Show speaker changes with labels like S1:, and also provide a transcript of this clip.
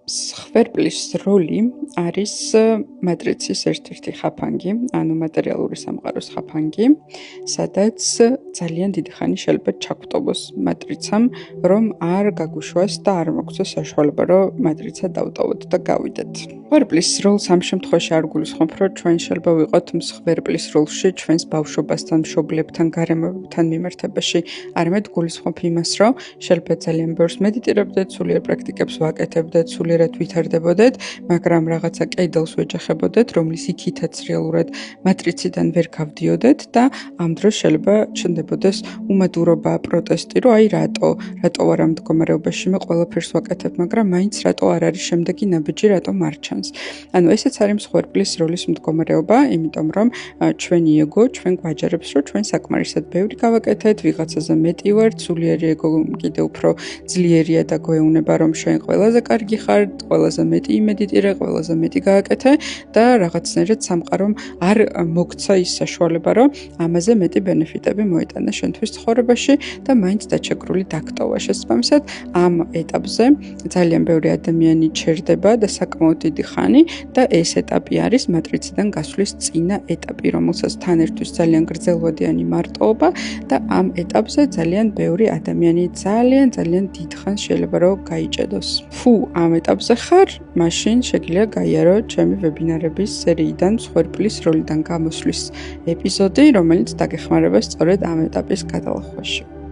S1: სხვერპლის როლი არის მატრიცის ერთ-ერთი ხაფანგი, ანუ მატერიალური სამყაროს ხაფანგი, სადაც ძალიან დიდი ხანი შეიძლება ჩაგვტოვოს მატრიცამ, რომ არ გაგუშვას და არ მოგცეს საშუალება, რომ მატრიცა დავტოვოთ და გავიდეთ. სხვერპლის როლს ამ შემთხვევაში არ გულისხმობ, რომ ჩვენ შეიძლება ვიყოთ სხვერპლის როლში ჩვენს ბავშვობასთან, მშობლებთან, გარემოებთან მიმართებაში, არამედ გულისხმობ იმას, რომ შეიძლება ძალიან ბევრს მედიტირებდეთ, სულიერ პრაქტიკებს ვაკეთებდეთ, სულიერად ვითარდებოდეთ, მაგრამ რაღაცა კედელს ვეჯახებოდეთ, რომლის იქითაც რეალურად მატრიციდან ვერ გავდიოდეთ და ამ დროს შეიძლება ჩნდებოდეს უმადურობა, პროტესტი, რომ აი რატო არ ამ მდგომარეობაში მე ყველაფერს ვაკეთებ, მაგრამ მაინც რატო არ არის შემდეგი ნაბიჯი, რატო არ ჩანს. ანუ ესეც არის მსხვერპლის როლის მდგომარეობა, იმიტომ რომ ჩვენი ეგო ჩვენ გვაჯერებს, რომ ჩვენ საკმარისად ბევრი გავაკეთეთ, ვიღაცაზე მეტი ვართ, სულიერი ეგო კიდე უფრო ძლიერია და გვეუბნება, რომ შენ ყველაზე კარგი ხარ, ყველაზე მეტი იმედიტირე, ყველაზე მეტი გააკეთე და რაღაცნაირად სამყარომ არ მოგცა ის საშუალება, რომ ამაზე მეტი ბენეფიტები მოეტანა შენთვის ცხოვრებაში და მაინც დაჩაგრული დაგტოვა. შესაბამისად, ამ ეტაპზე ძალიან ბევრი ადამიანი ჩერდება და საკმაოდ დიდი ხანი და ეს ეტაპი არის მატრიციდან გასვლის წინა ეტაპი, რომელსაც თან ერთვის ძალიან გრძელვადიანი მარტოობა და ამ ეტაპზე ძალიან ბევრი ადამიანი ძალიან დიდხანს შეიძლება რომ გაიჭედოს. Თუ ამ ეტაპზე ხარ, მაშინ შეგიძლია გაიარო ჩემი ვებინარების სერიიდან სხვერპლის როლიდან გამოსვლის ეპიზოდი, რომელიც დაგეხმარება სწორედ ამ ეტაპის გადალახვაში.